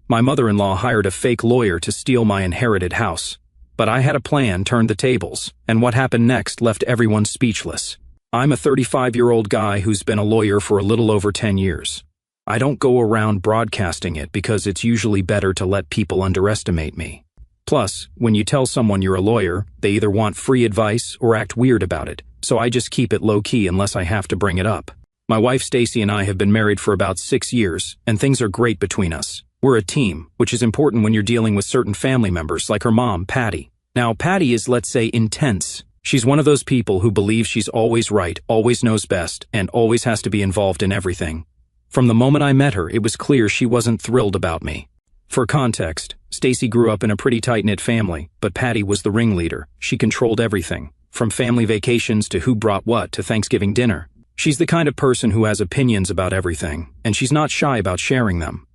My mother-in-law hired a fake lawyer to steal my inherited house. But I had a plan, turned the tables, and what happened next left everyone speechless. I'm a 35-year-old guy who's been a lawyer for a little over 10 years. I don't go around broadcasting it because it's usually better to let people underestimate me. Plus, when you tell someone you're a lawyer, they either want free advice or act weird about it, so I just keep it low-key unless I have to bring it up. My wife Stacy and I have been married for about 6 years, and things are great between us. We're a team, which is important when you're dealing with certain family members like her mom, Patty. Now, Patty is, let's say, intense. She's one of those people who believes she's always right, always knows best, and always has to be involved in everything. From the moment I met her, it was clear she wasn't thrilled about me. For context, Stacy grew up in a pretty tight-knit family, but Patty was the ringleader. She controlled everything, from family vacations to who brought what to Thanksgiving dinner. She's the kind of person who has opinions about everything, and she's not shy about sharing them.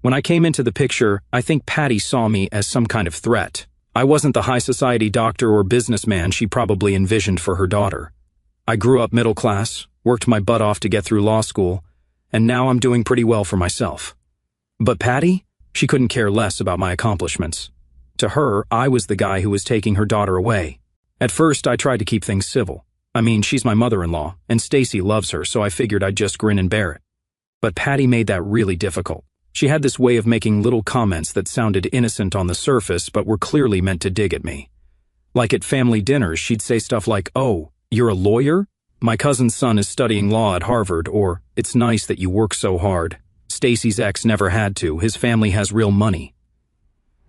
When I came into the picture, I think Patty saw me as some kind of threat. I wasn't the high society doctor or businessman she probably envisioned for her daughter. I grew up middle class, worked my butt off to get through law school, and now I'm doing pretty well for myself. But Patty? She couldn't care less about my accomplishments. To her, I was the guy who was taking her daughter away. At first, I tried to keep things civil. I mean, she's my mother-in-law, and Stacy loves her, so I figured I'd just grin and bear it. But Patty made that really difficult. She had this way of making little comments that sounded innocent on the surface but were clearly meant to dig at me. Like at family dinners, she'd say stuff like, "Oh, you're a lawyer? My cousin's son is studying law at Harvard," or, "It's nice that you work so hard. Stacy's ex never had to, his family has real money."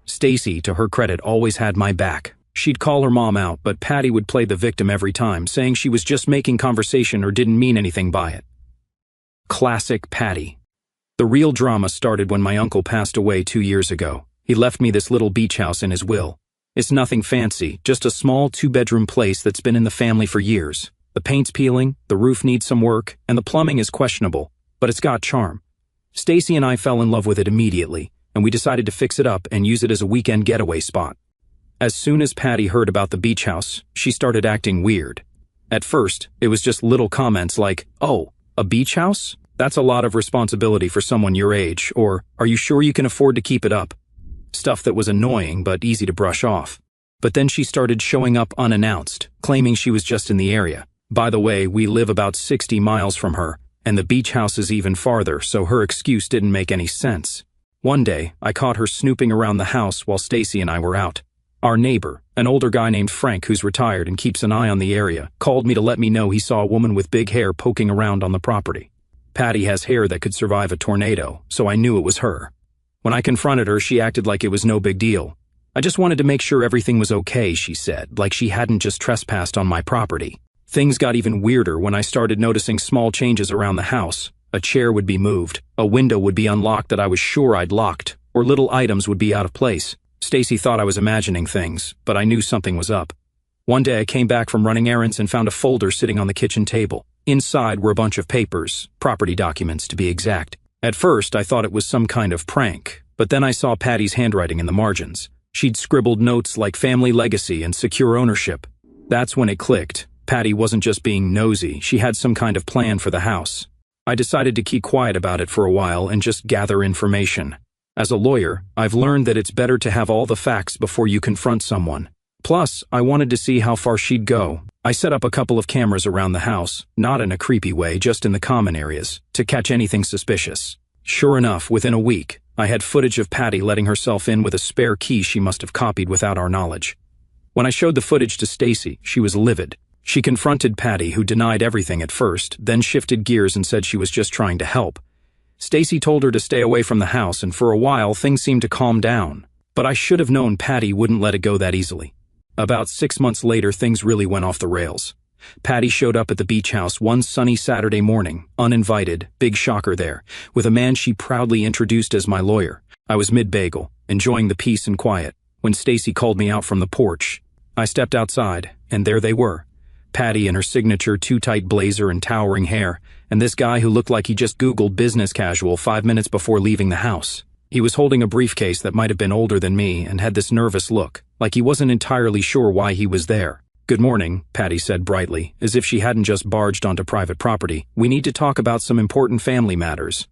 Stacy, to her credit, always had my back. She'd call her mom out, but Patty would play the victim every time, saying she was just making conversation or didn't mean anything by it. Classic Patty. The real drama started when my uncle passed away 2 years ago. He left me this little beach house in his will. It's nothing fancy, just a small 2-bedroom place that's been in the family for years. The paint's peeling, the roof needs some work, and the plumbing is questionable, but it's got charm. Stacy and I fell in love with it immediately, and we decided to fix it up and use it as a weekend getaway spot. As soon as Patty heard about the beach house, she started acting weird. At first, it was just little comments like, "Oh, a beach house? That's a lot of responsibility for someone your age," or, "Are you sure you can afford to keep it up?" Stuff that was annoying but easy to brush off. But then she started showing up unannounced, claiming she was just in the area. By the way, we live about 60 miles from her, and the beach house is even farther, so her excuse didn't make any sense. One day, I caught her snooping around the house while Stacy and I were out. Our neighbor, an older guy named Frank who's retired and keeps an eye on the area, called me to let me know he saw a woman with big hair poking around on the property. Patty has hair that could survive a tornado, so I knew it was her. When I confronted her, she acted like it was no big deal. "I just wanted to make sure everything was okay," she said, like she hadn't just trespassed on my property. Things got even weirder when I started noticing small changes around the house. A chair would be moved, a window would be unlocked that I was sure I'd locked, or little items would be out of place. Stacy thought I was imagining things, but I knew something was up. One day I came back from running errands and found a folder sitting on the kitchen table. Inside were a bunch of papers, property documents to be exact. At first I thought it was some kind of prank, but then I saw Patty's handwriting in the margins. She'd scribbled notes like family legacy and secure ownership. That's when it clicked. Patty wasn't just being nosy, she had some kind of plan for the house. I decided to keep quiet about it for a while and just gather information. As a lawyer, I've learned that it's better to have all the facts before you confront someone. Plus, I wanted to see how far she'd go. I set up a couple of cameras around the house, not in a creepy way, just in the common areas, to catch anything suspicious. Sure enough, within a week, I had footage of Patty letting herself in with a spare key she must have copied without our knowledge. When I showed the footage to Stacy, she was livid. She confronted Patty, who denied everything at first, then shifted gears and said she was just trying to help. Stacy told her to stay away from the house, and for a while things seemed to calm down. But I should have known Patty wouldn't let it go that easily. About 6 months later, things really went off the rails. Patty showed up at the beach house one sunny Saturday morning, uninvited, big shocker there, with a man she proudly introduced as my lawyer. I was mid-bagel, enjoying the peace and quiet, when Stacy called me out from the porch. I stepped outside, and there they were. Patty in her signature too-tight blazer and towering hair, and this guy who looked like he just Googled business casual 5 minutes before leaving the house. He was holding a briefcase that might have been older than me and had this nervous look, like he wasn't entirely sure why he was there. "Good morning," Patty said brightly, as if she hadn't just barged onto private property. "We need to talk about some important family matters."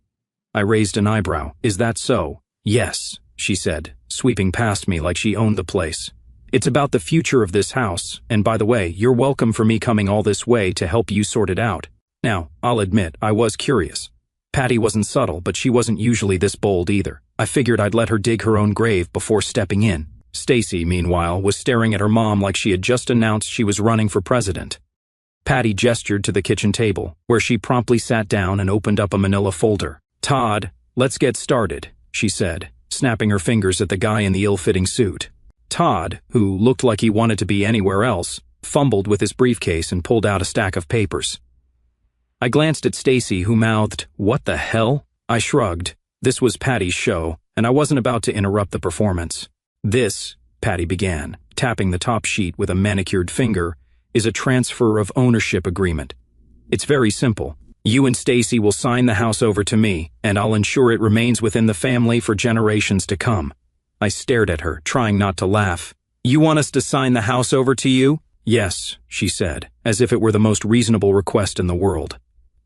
I raised an eyebrow. "Is that so?" Yes, she said, sweeping past me like she owned the place. It's about the future of this house, and by the way, you're welcome for me coming all this way to help you sort it out. Now, I'll admit, I was curious. Patty wasn't subtle, but she wasn't usually this bold either. I figured I'd let her dig her own grave before stepping in. Stacy, meanwhile, was staring at her mom like she had just announced she was running for president. Patty gestured to the kitchen table, where she promptly sat down and opened up a manila folder. "Todd, let's get started," she said, snapping her fingers at the guy in the ill-fitting suit. Todd, who looked like he wanted to be anywhere else, fumbled with his briefcase and pulled out a stack of papers. I glanced at Stacy, who mouthed, "What the hell?" I shrugged. This was Patty's show, and I wasn't about to interrupt the performance. "This," Patty began, tapping the top sheet with a manicured finger, "is a transfer of ownership agreement. It's very simple. You and Stacy will sign the house over to me, and I'll ensure it remains within the family for generations to come." I stared at her, trying not to laugh. "You want us to sign the house over to you?" "Yes," she said, as if it were the most reasonable request in the world.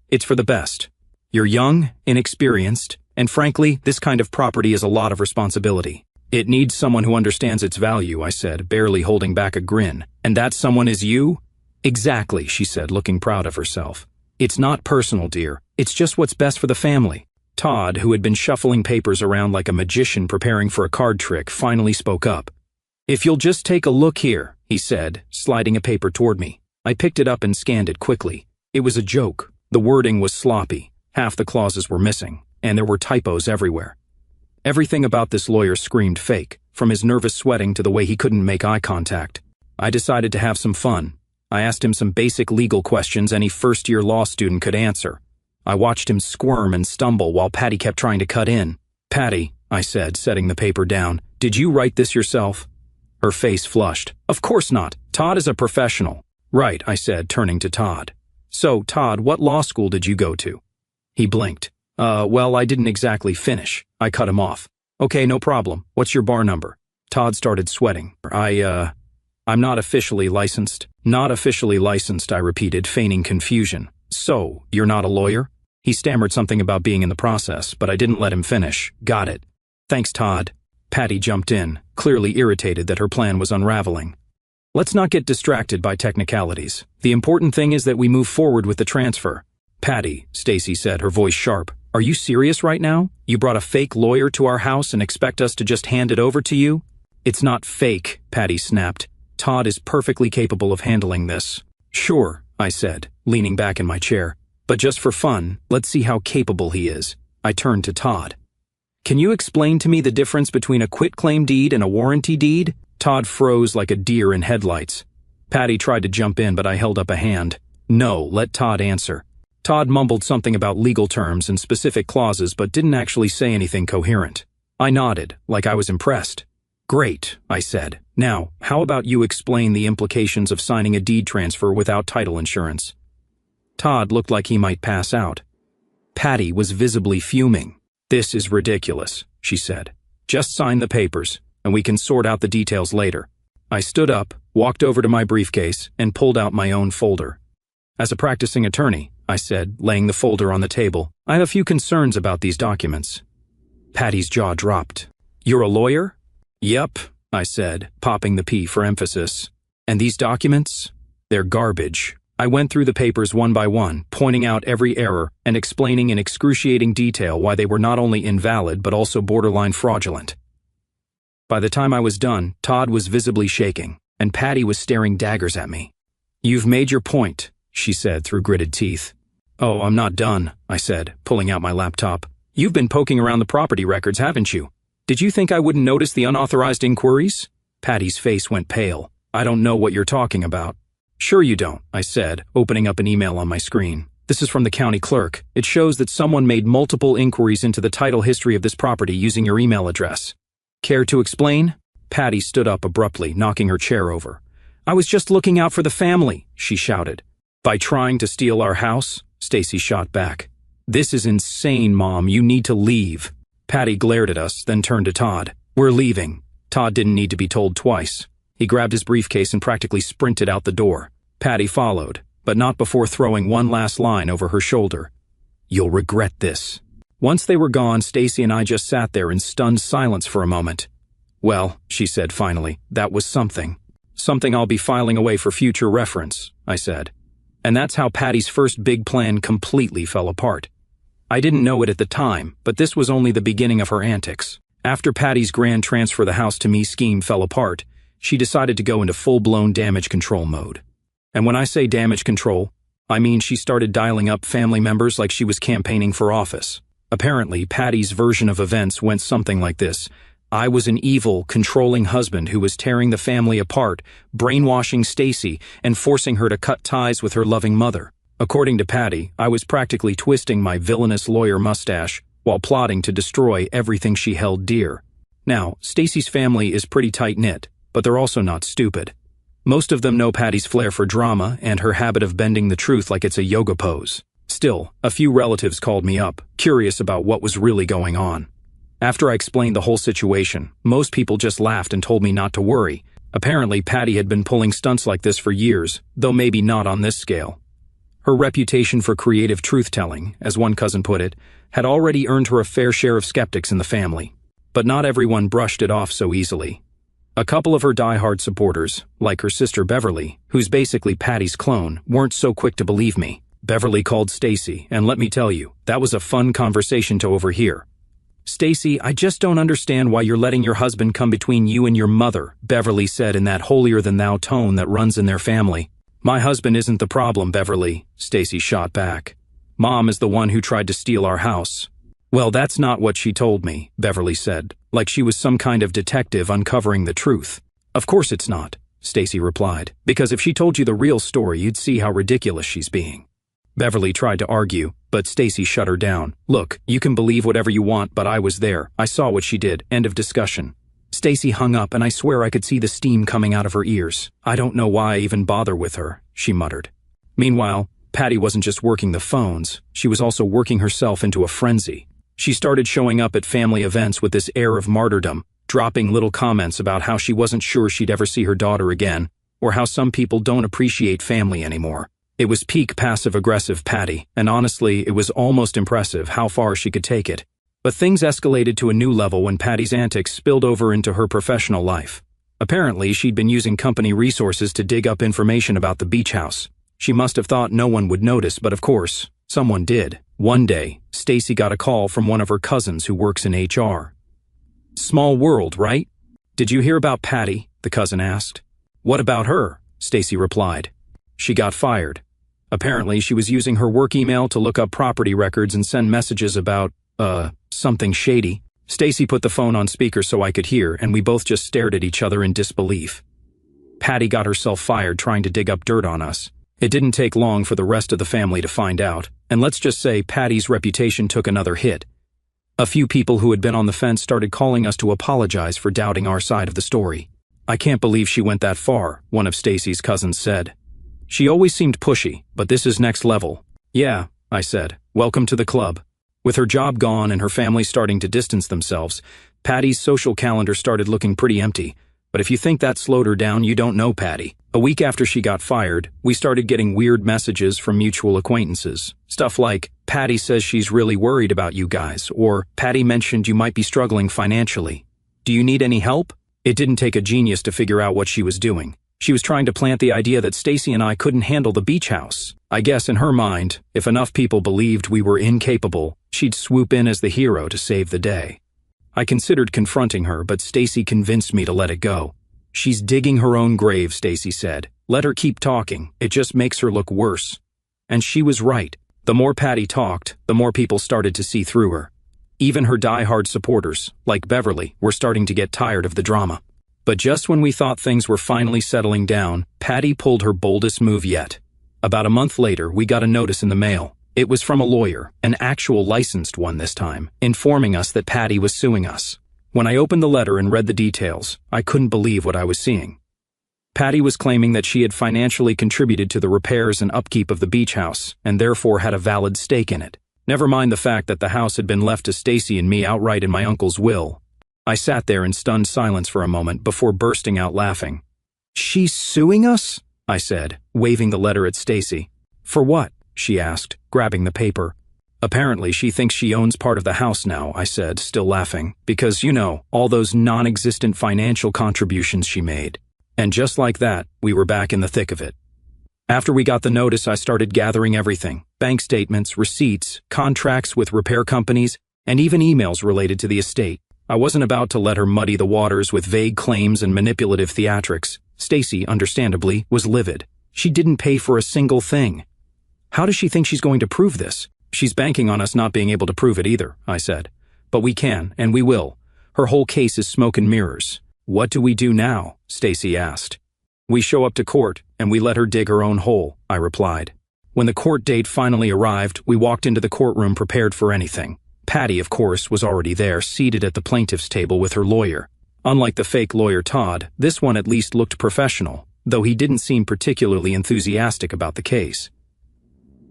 "It's for the best. You're young, inexperienced, and frankly, this kind of property is a lot of responsibility. It needs someone who understands its value," I said, barely holding back a grin. "And that someone is you?" "Exactly," she said, looking proud of herself. "It's not personal, dear. It's just what's best for the family." Todd, who had been shuffling papers around like a magician preparing for a card trick, finally spoke up. "If you'll just take a look here," he said, sliding a paper toward me. I picked it up and scanned it quickly. It was a joke. The wording was sloppy, half the clauses were missing, and there were typos everywhere. Everything about this lawyer screamed fake, from his nervous sweating to the way he couldn't make eye contact. I decided to have some fun. I asked him some basic legal questions any first-year law student could answer. I watched him squirm and stumble while Patty kept trying to cut in. "Patty," I said, setting the paper down, "did you write this yourself?" Her face flushed. "Of course not. Todd is a professional." "Right," I said, turning to Todd. "So, Todd, what law school did you go to?" He blinked. Well, I didn't exactly finish." I cut him off. "Okay, no problem. What's your bar number?" Todd started sweating. I'm not officially licensed." "Not officially licensed," I repeated, feigning confusion. "So, you're not a lawyer?" He stammered something about being in the process, but I didn't let him finish. "Got it. Thanks, Todd." Patty jumped in, clearly irritated that her plan was unraveling. "Let's not get distracted by technicalities. The important thing is that we move forward with the transfer." "Patty," Stacy said, her voice sharp, "are you serious right now? You brought a fake lawyer to our house and expect us to just hand it over to you?" "It's not fake," Patty snapped. "Todd is perfectly capable of handling this." "Sure," I said, leaning back in my chair. "But just for fun, let's see how capable he is." I turned to Todd. "Can you explain to me the difference between a quitclaim deed and a warranty deed?" Todd froze like a deer in headlights. Patty tried to jump in, but I held up a hand. "No, let Todd answer." Todd mumbled something about legal terms and specific clauses, but didn't actually say anything coherent. I nodded, like I was impressed. "Great," I said. "Now, how about you explain the implications of signing a deed transfer without title insurance?" Todd looked like he might pass out. Patty was visibly fuming. "This is ridiculous," she said. "Just sign the papers, and we can sort out the details later." I stood up, walked over to my briefcase, and pulled out my own folder. "As a practicing attorney," I said, laying the folder on the table, "I have a few concerns about these documents." Patty's jaw dropped. "You're a lawyer?" "Yep," I said, popping the P for emphasis. "And these documents? They're garbage." I went through the papers one by one, pointing out every error and explaining in excruciating detail why they were not only invalid but also borderline fraudulent. By the time I was done, Todd was visibly shaking, and Patty was staring daggers at me. "You've made your point," she said through gritted teeth. "Oh, I'm not done," I said, pulling out my laptop. "You've been poking around the property records, haven't you? Did you think I wouldn't notice the unauthorized inquiries?" Patty's face went pale. "I don't know what you're talking about." "Sure you don't," I said, opening up an email on my screen. "This is from the county clerk. It shows that someone made multiple inquiries into the title history of this property using your email address. Care to explain?" Patty stood up abruptly, knocking her chair over. "I was just looking out for the family," she shouted. "By trying to steal our house?" Stacy shot back. "This is insane, Mom. You need to leave." Patty glared at us, then turned to Todd. "We're leaving." Todd didn't need to be told twice. He grabbed his briefcase and practically sprinted out the door. Patty followed, but not before throwing one last line over her shoulder. "You'll regret this." Once they were gone, Stacy and I just sat there in stunned silence for a moment. "Well," she said finally, "that was something. Something I'll be filing away for future reference," I said. And that's how Patty's first big plan completely fell apart. I didn't know it at the time, but this was only the beginning of her antics. After Patty's grand transfer the house to me scheme fell apart, she decided to go into full-blown damage control mode. And when I say damage control, I mean she started dialing up family members like she was campaigning for office. Apparently, Patty's version of events went something like this. I was an evil, controlling husband who was tearing the family apart, brainwashing Stacy, and forcing her to cut ties with her loving mother. According to Patty, I was practically twisting my villainous lawyer mustache while plotting to destroy everything she held dear. Now, Stacy's family is pretty tight-knit, but they're also not stupid. Most of them know Patty's flair for drama and her habit of bending the truth like it's a yoga pose. Still, a few relatives called me up, curious about what was really going on. After I explained the whole situation, most people just laughed and told me not to worry. Apparently, Patty had been pulling stunts like this for years, though maybe not on this scale. Her reputation for creative truth-telling, as one cousin put it, had already earned her a fair share of skeptics in the family. But not everyone brushed it off so easily. A couple of her die-hard supporters, like her sister Beverly, who's basically Patty's clone, weren't so quick to believe me. Beverly called Stacy, and let me tell you, that was a fun conversation to overhear. "Stacy, I just don't understand why you're letting your husband come between you and your mother," Beverly said in that holier-than-thou tone that runs in their family. "My husband isn't the problem, Beverly," Stacy shot back. "Mom is the one who tried to steal our house." "Well, that's not what she told me," Beverly said, like she was some kind of detective uncovering the truth. "Of course it's not," Stacy replied, "because if she told you the real story, you'd see how ridiculous she's being." Beverly tried to argue, but Stacy shut her down. "Look, you can believe whatever you want, but I was there. I saw what she did. End of discussion." Stacy hung up, and I swear I could see the steam coming out of her ears. "I don't know why I even bother with her," she muttered. Meanwhile, Patty wasn't just working the phones, she was also working herself into a frenzy. She started showing up at family events with this air of martyrdom, dropping little comments about how she wasn't sure she'd ever see her daughter again, or how some people don't appreciate family anymore. It was peak passive-aggressive Patty, and honestly, it was almost impressive how far she could take it. But things escalated to a new level when Patty's antics spilled over into her professional life. Apparently, she'd been using company resources to dig up information about the beach house. She must have thought no one would notice, but of course, someone did. One day, Stacy got a call from one of her cousins who works in HR. "Small world, right?" "Did you hear about Patty?" the cousin asked. "What about her?" Stacy replied. "She got fired. Apparently, she was using her work email to look up property records and send messages about, something shady." Stacy put the phone on speaker so I could hear, and we both just stared at each other in disbelief. Patty got herself fired trying to dig up dirt on us. It didn't take long for the rest of the family to find out, and let's just say Patty's reputation took another hit. A few people who had been on the fence started calling us to apologize for doubting our side of the story. "I can't believe she went that far," one of Stacy's cousins said. "She always seemed pushy, but this is next level." "Yeah," I said. "Welcome to the club." With her job gone and her family starting to distance themselves, Patty's social calendar started looking pretty empty. But if you think that slowed her down, you don't know Patty. A week after she got fired, we started getting weird messages from mutual acquaintances. Stuff like, "Patty says she's really worried about you guys," or "Patty mentioned you might be struggling financially. Do you need any help?" It didn't take a genius to figure out what she was doing. She was trying to plant the idea that Stacy and I couldn't handle the beach house. I guess in her mind, if enough people believed we were incapable, she'd swoop in as the hero to save the day. I considered confronting her, but Stacy convinced me to let it go. "She's digging her own grave," Stacy said. "Let her keep talking. It just makes her look worse." And she was right. The more Patty talked, the more people started to see through her. Even her die-hard supporters, like Beverly, were starting to get tired of the drama. But just when we thought things were finally settling down, Patty pulled her boldest move yet. About a month later, we got a notice in the mail. It was from a lawyer, an actual licensed one this time, informing us that Patty was suing us. When I opened the letter and read the details, I couldn't believe what I was seeing. Patty was claiming that she had financially contributed to the repairs and upkeep of the beach house, and therefore had a valid stake in it. Never mind the fact that the house had been left to Stacy and me outright in my uncle's will. I sat there in stunned silence for a moment before bursting out laughing. "She's suing us?" I said, waving the letter at Stacy. "For what?" she asked, grabbing the paper. Apparently she thinks she owns part of the house now, I said, still laughing, because, all those non-existent financial contributions she made. And just like that, we were back in the thick of it. After we got the notice, I started gathering everything: bank statements, receipts, contracts with repair companies, and even emails related to the estate. I wasn't about to let her muddy the waters with vague claims and manipulative theatrics. Stacy, understandably, was livid. She didn't pay for a single thing. How does she think she's going to prove this? She's banking on us not being able to prove it either, I said. But we can, and we will. Her whole case is smoke and mirrors. What do we do now? Stacy asked. We show up to court, and we let her dig her own hole, I replied. When the court date finally arrived, we walked into the courtroom prepared for anything. Patty, of course, was already there, seated at the plaintiff's table with her lawyer. Unlike the fake lawyer Todd, this one at least looked professional, though he didn't seem particularly enthusiastic about the case.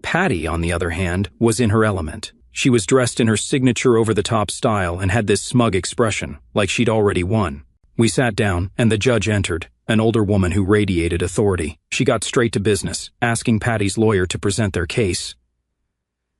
Patty, on the other hand, was in her element. She was dressed in her signature over-the-top style and had this smug expression, like she'd already won. We sat down, and the judge entered, an older woman who radiated authority. She got straight to business, asking Patty's lawyer to present their case.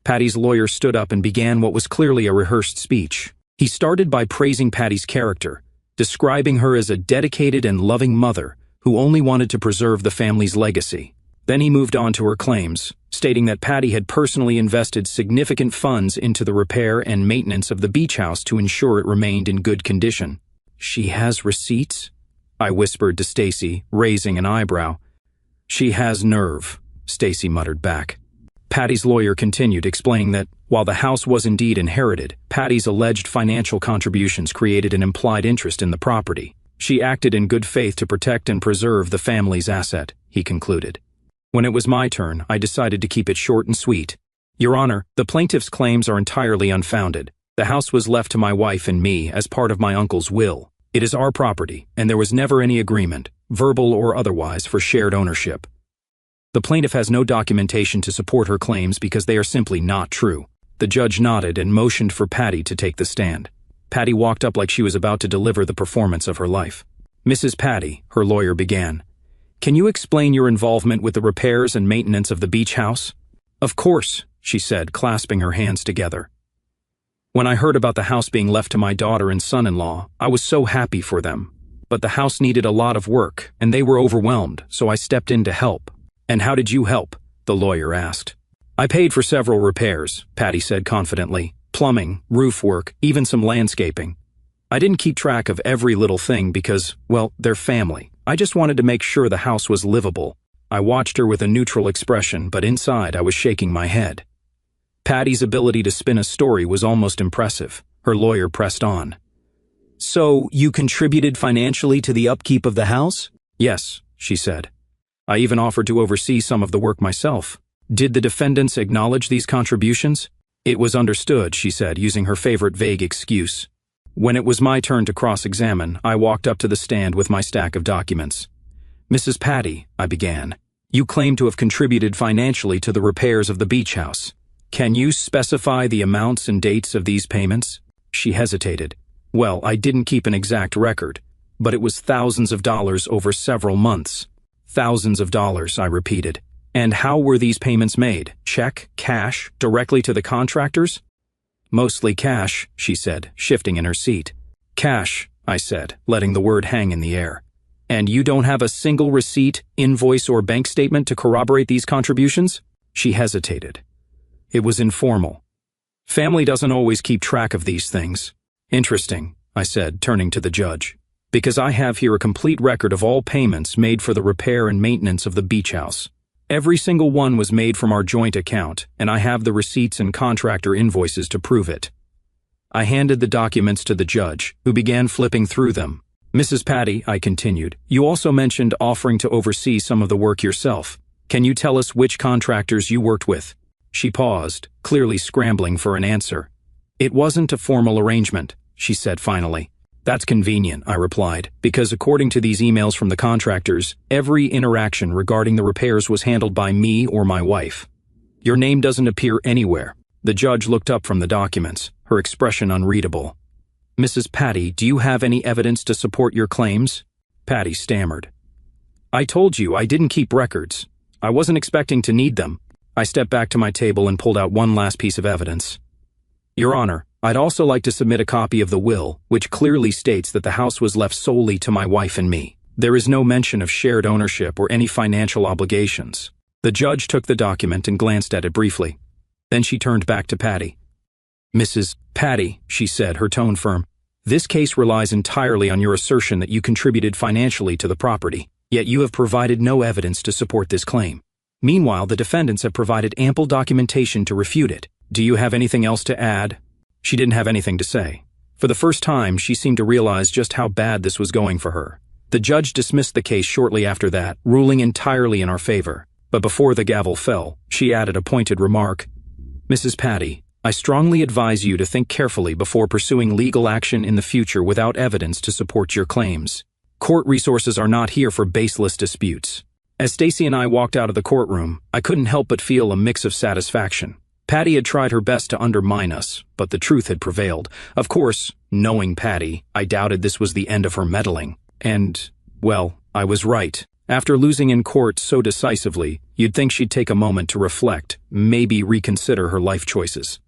Patty's lawyer stood up and began what was clearly a rehearsed speech. He started by praising Patty's character, describing her as a dedicated and loving mother who only wanted to preserve the family's legacy. Then he moved on to her claims, stating that Patty had personally invested significant funds into the repair and maintenance of the beach house to ensure it remained in good condition. She has receipts? I whispered to Stacy, raising an eyebrow. She has nerve, Stacy muttered back. Patty's lawyer continued, explaining that, while the house was indeed inherited, Patty's alleged financial contributions created an implied interest in the property. She acted in good faith to protect and preserve the family's asset, he concluded. When it was my turn, I decided to keep it short and sweet. Your Honor, the plaintiff's claims are entirely unfounded. The house was left to my wife and me as part of my uncle's will. It is our property, and there was never any agreement, verbal or otherwise, for shared ownership. The plaintiff has no documentation to support her claims because they are simply not true. The judge nodded and motioned for Patty to take the stand. Patty walked up like she was about to deliver the performance of her life. Mrs. Patty, her lawyer began, can you explain your involvement with the repairs and maintenance of the beach house? Of course, she said, clasping her hands together. When I heard about the house being left to my daughter and son-in-law, I was so happy for them. But the house needed a lot of work, and they were overwhelmed, so I stepped in to help. And how did you help? The lawyer asked. I paid for several repairs, Patty said confidently. Plumbing, roof work, even some landscaping. I didn't keep track of every little thing because, well, they're family. I just wanted to make sure the house was livable. I watched her with a neutral expression, but inside I was shaking my head. Patty's ability to spin a story was almost impressive. Her lawyer pressed on. So, you contributed financially to the upkeep of the house? Yes, she said. I even offered to oversee some of the work myself. Did the defendants acknowledge these contributions? It was understood, she said, using her favorite vague excuse. When it was my turn to cross-examine, I walked up to the stand with my stack of documents. Mrs. Patty, I began, you claim to have contributed financially to the repairs of the beach house. Can you specify the amounts and dates of these payments? She hesitated. Well, I didn't keep an exact record, but it was thousands of dollars over several months. Thousands of dollars, I repeated. And how were these payments made? Check, cash, directly to the contractors? Mostly cash, she said, shifting in her seat. Cash, I said, letting the word hang in the air. And you don't have a single receipt, invoice, or bank statement to corroborate these contributions? She hesitated. It was informal. Family doesn't always keep track of these things. Interesting, I said, turning to the judge. Because I have here a complete record of all payments made for the repair and maintenance of the beach house. Every single one was made from our joint account, and I have the receipts and contractor invoices to prove it. I handed the documents to the judge, who began flipping through them. Mrs. Patty, I continued, you also mentioned offering to oversee some of the work yourself. Can you tell us which contractors you worked with? She paused, clearly scrambling for an answer. It wasn't a formal arrangement, she said finally. That's convenient, I replied, because according to these emails from the contractors, every interaction regarding the repairs was handled by me or my wife. Your name doesn't appear anywhere. The judge looked up from the documents, her expression unreadable. Mrs. Patty, do you have any evidence to support your claims? Patty stammered. I told you I didn't keep records. I wasn't expecting to need them. I stepped back to my table and pulled out one last piece of evidence. Your Honor, I'd also like to submit a copy of the will, which clearly states that the house was left solely to my wife and me. There is no mention of shared ownership or any financial obligations. The judge took the document and glanced at it briefly. Then she turned back to Patty. Mrs. Patty, she said, her tone firm, this case relies entirely on your assertion that you contributed financially to the property, yet you have provided no evidence to support this claim. Meanwhile, the defendants have provided ample documentation to refute it. Do you have anything else to add? She didn't have anything to say. For the first time, she seemed to realize just how bad this was going for her. The judge dismissed the case shortly after that, ruling entirely in our favor. But before the gavel fell, she added a pointed remark. Mrs. Patty, I strongly advise you to think carefully before pursuing legal action in the future without evidence to support your claims. Court resources are not here for baseless disputes. As Stacy and I walked out of the courtroom, I couldn't help but feel a mix of satisfaction. Patty had tried her best to undermine us, but the truth had prevailed. Of course, knowing Patty, I doubted this was the end of her meddling. And, well, I was right. After losing in court so decisively, you'd think she'd take a moment to reflect, maybe reconsider her life choices.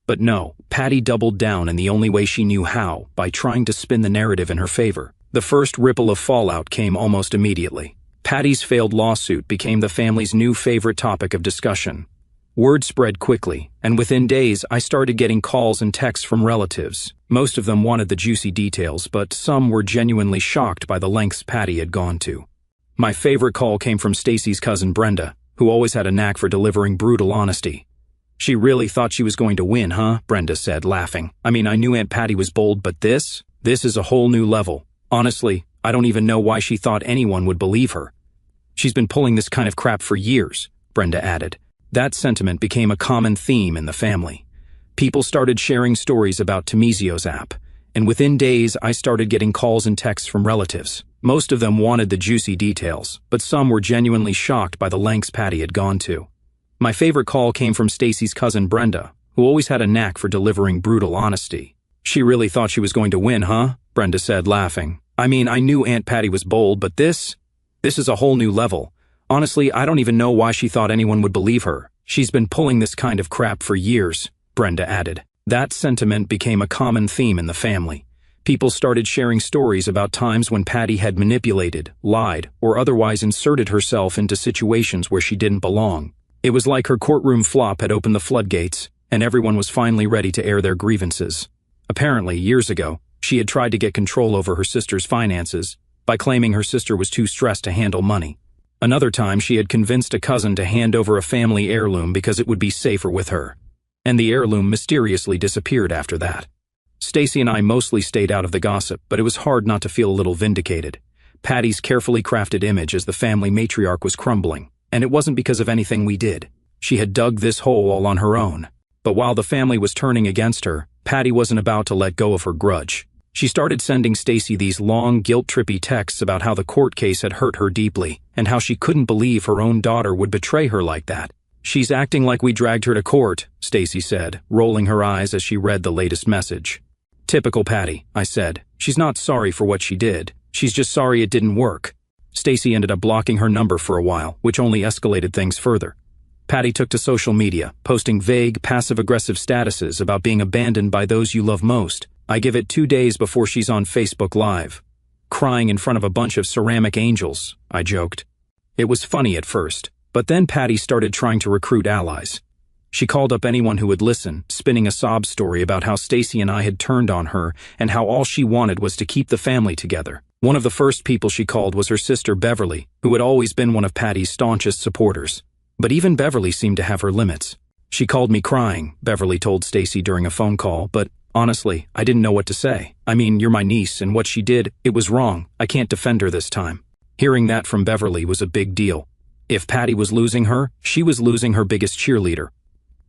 But no, Patty doubled down in the only way she knew how, by trying to spin the narrative in her favor. The first ripple of fallout came almost immediately. Patty's failed lawsuit became the family's new favorite topic of discussion. Word spread quickly, and within days I started getting calls and texts from relatives. Most of them wanted the juicy details, but some were genuinely shocked by the lengths Patty had gone to. My favorite call came from Stacy's cousin Brenda, who always had a knack for delivering brutal honesty. She really thought she was going to win, huh? Brenda said, laughing. I mean, I knew Aunt Patty was bold, but this is a whole new level. Honestly, I don't even know why she thought anyone would believe her. She's been pulling this kind of crap for years, Brenda added. That sentiment became a common theme in the family. People started sharing stories about Temizio's app, and within days I started getting calls and texts from relatives. Most of them wanted the juicy details, but some were genuinely shocked by the lengths Patty had gone to. My favorite call came from Stacy's cousin Brenda, who always had a knack for delivering brutal honesty. She really thought she was going to win, huh? Brenda said, laughing. I mean, I knew Aunt Patty was bold, but this is a whole new level. Honestly, I don't even know why she thought anyone would believe her. She's been pulling this kind of crap for years, Brenda added. That sentiment became a common theme in the family. People started sharing stories about times when Patty had manipulated, lied, or otherwise inserted herself into situations where she didn't belong. It was like her courtroom flop had opened the floodgates, and everyone was finally ready to air their grievances. Apparently, years ago, she had tried to get control over her sister's finances by claiming her sister was too stressed to handle money. Another time, she had convinced a cousin to hand over a family heirloom because it would be safer with her. And the heirloom mysteriously disappeared after that. Stacy and I mostly stayed out of the gossip, but it was hard not to feel a little vindicated. Patty's carefully crafted image as the family matriarch was crumbling, and it wasn't because of anything we did. She had dug this hole all on her own. But while the family was turning against her, Patty wasn't about to let go of her grudge. She started sending Stacy these long, guilt-trippy texts about how the court case had hurt her deeply, and how she couldn't believe her own daughter would betray her like that. She's acting like we dragged her to court, Stacy said, rolling her eyes as she read the latest message. Typical Patty, I said. She's not sorry for what she did. She's just sorry it didn't work. Stacy ended up blocking her number for a while, which only escalated things further. Patty took to social media, posting vague, passive-aggressive statuses about being abandoned by those you love most. I give it 2 days before she's on Facebook Live. Crying in front of a bunch of ceramic angels, I joked. It was funny at first, but then Patty started trying to recruit allies. She called up anyone who would listen, spinning a sob story about how Stacy and I had turned on her and how all she wanted was to keep the family together. One of the first people she called was her sister Beverly, who had always been one of Patty's staunchest supporters. But even Beverly seemed to have her limits. She called me crying, Beverly told Stacy during a phone call, but honestly, I didn't know what to say. I mean, you're my niece, and what she did, it was wrong. I can't defend her this time. Hearing that from Beverly was a big deal. If Patty was losing her, she was losing her biggest cheerleader.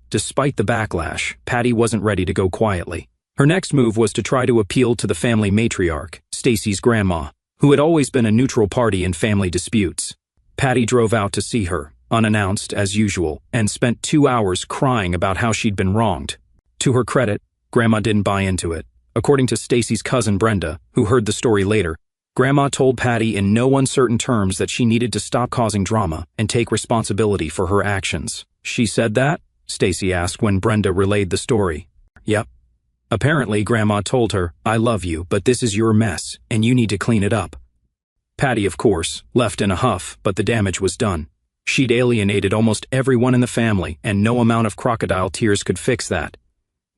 Despite the backlash, Patty wasn't ready to go quietly. Her next move was to try to appeal to the family matriarch, Stacy's grandma, who had always been a neutral party in family disputes. Patty drove out to see her, unannounced as usual, and spent 2 hours crying about how she'd been wronged. To her credit, Grandma didn't buy into it. According to Stacy's cousin Brenda, who heard the story later, Grandma told Patty in no uncertain terms that she needed to stop causing drama and take responsibility for her actions. "She said that?" Stacy asked when Brenda relayed the story. "Yep. Apparently, Grandma told her, 'I love you, but this is your mess, and you need to clean it up.'" Patty, of course, left in a huff, but the damage was done. She'd alienated almost everyone in the family, and no amount of crocodile tears could fix that.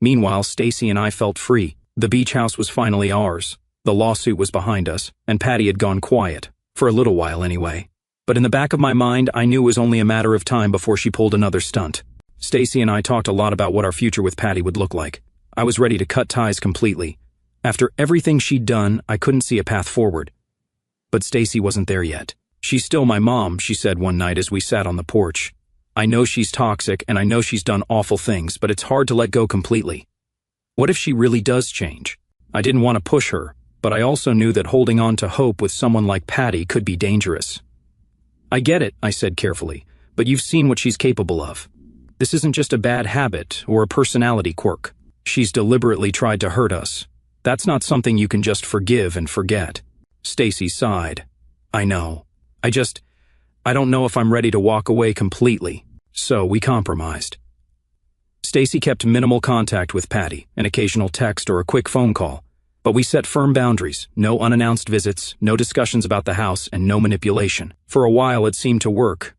Meanwhile, Stacy and I felt free. The beach house was finally ours. The lawsuit was behind us, and Patty had gone quiet, for a little while anyway. But in the back of my mind, I knew it was only a matter of time before she pulled another stunt. Stacy and I talked a lot about what our future with Patty would look like. I was ready to cut ties completely. After everything she'd done, I couldn't see a path forward. But Stacy wasn't there yet. "She's still my mom," she said one night as we sat on the porch. "I know she's toxic, and I know she's done awful things, but it's hard to let go completely. What if she really does change?" I didn't want to push her, but I also knew that holding on to hope with someone like Patty could be dangerous. "I get it," I said carefully, "but you've seen what she's capable of. This isn't just a bad habit or a personality quirk. She's deliberately tried to hurt us. That's not something you can just forgive and forget." Stacy sighed. "I know. I don't know if I'm ready to walk away completely." So we compromised. Stacy kept minimal contact with Patty, an occasional text or a quick phone call. But we set firm boundaries, no unannounced visits, no discussions about the house, and no manipulation. For a while it seemed to work.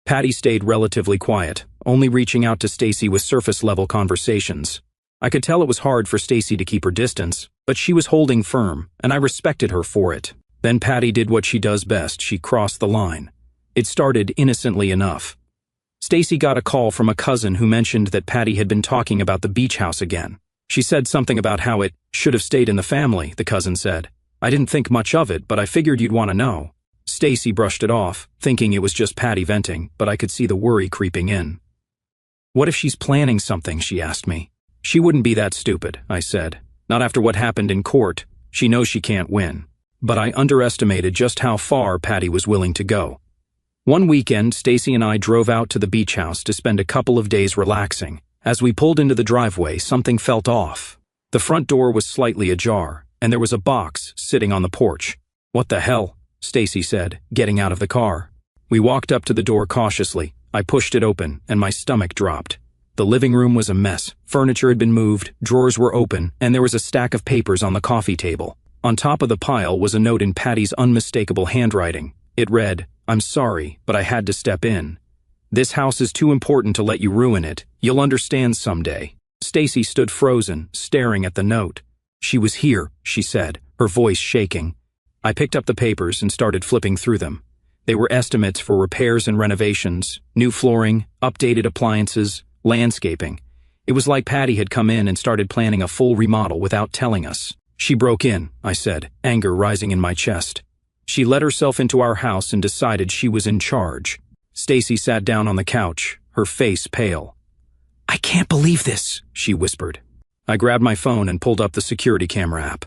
Patty stayed relatively quiet, only reaching out to Stacy with surface-level conversations. I could tell it was hard for Stacy to keep her distance, but she was holding firm, and I respected her for it. Then Patty did what she does best. She crossed the line. It started innocently enough. Stacy got a call from a cousin who mentioned that Patty had been talking about the beach house again. She said something about how it should have stayed in the family, the cousin said. "I didn't think much of it, but I figured you'd want to know." Stacy brushed it off, thinking it was just Patty venting, but I could see the worry creeping in. "What if she's planning something?" she asked me. "She wouldn't be that stupid," I said. "Not after what happened in court. She knows she can't win." But I underestimated just how far Patty was willing to go. One weekend, Stacy and I drove out to the beach house to spend a couple of days relaxing. As we pulled into the driveway, something felt off. The front door was slightly ajar, and there was a box sitting on the porch. "What the hell?" Stacy said, getting out of the car. We walked up to the door cautiously. I pushed it open, and my stomach dropped. The living room was a mess. Furniture had been moved, drawers were open, and there was a stack of papers on the coffee table. On top of the pile was a note in Patty's unmistakable handwriting. It read, "I'm sorry, but I had to step in. This house is too important to let you ruin it. You'll understand someday." Stacy stood frozen, staring at the note. "She was here," she said, her voice shaking. I picked up the papers and started flipping through them. They were estimates for repairs and renovations, new flooring, updated appliances, landscaping. It was like Patty had come in and started planning a full remodel without telling us. "She broke in," I said, anger rising in my chest. "She let herself into our house and decided she was in charge." Stacy sat down on the couch, her face pale. "I can't believe this," she whispered. I grabbed my phone and pulled up the security camera app.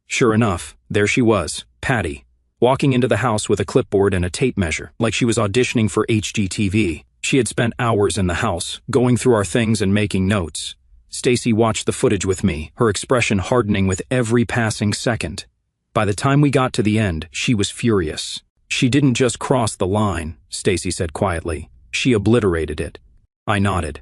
Sure enough, there she was, Patty, walking into the house with a clipboard and a tape measure, like she was auditioning for HGTV. She had spent hours in the house, going through our things and making notes. Stacy watched the footage with me, her expression hardening with every passing second. By the time we got to the end, she was furious. "She didn't just cross the line," Stacy said quietly. "She obliterated it." I nodded.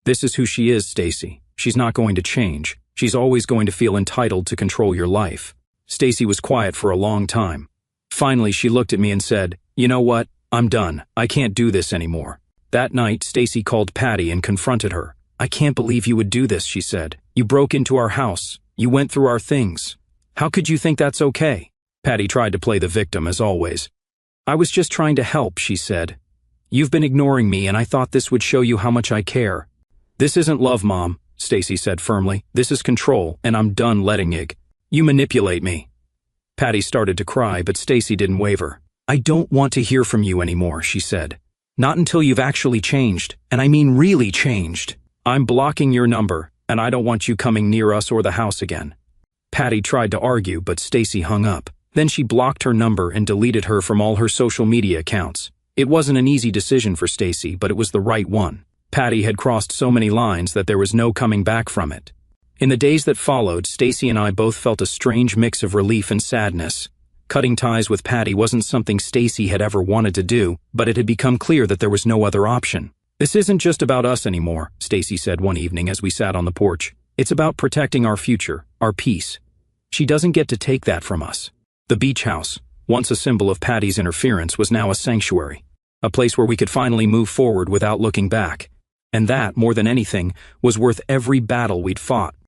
"This is who she is, Stacy. She's not going to change. She's always going to feel entitled to control your life." Stacy was quiet for a long time. Finally, she looked at me and said, "You know what? I'm done. I can't do this anymore." That night, Stacy called Patty and confronted her. "I can't believe you would do this," she said. "You broke into our house. You went through our things. How could you think that's okay?" Patty tried to play the victim, as always. "I was just trying to help," she said. "You've been ignoring me, and I thought this would show you how much I care." "This isn't love, Mom," Stacy said firmly. "This is control, and I'm done letting you manipulate me." Patty started to cry, but Stacy didn't waver. "I don't want to hear from you anymore," she said. "Not until you've actually changed, and I mean really changed. I'm blocking your number, and I don't want you coming near us or the house again." Patty tried to argue, but Stacy hung up. Then she blocked her number and deleted her from all her social media accounts. It wasn't an easy decision for Stacy, but it was the right one. Patty had crossed so many lines that there was no coming back from it. In the days that followed, Stacy and I both felt a strange mix of relief and sadness. Cutting ties with Patty wasn't something Stacy had ever wanted to do, but it had become clear that there was no other option. "This isn't just about us anymore," Stacy said one evening as we sat on the porch. "It's about protecting our future, our peace. She doesn't get to take that from us." The beach house, once a symbol of Patty's interference, was now a sanctuary, a place where we could finally move forward without looking back. And that, more than anything, was worth every battle we'd fought.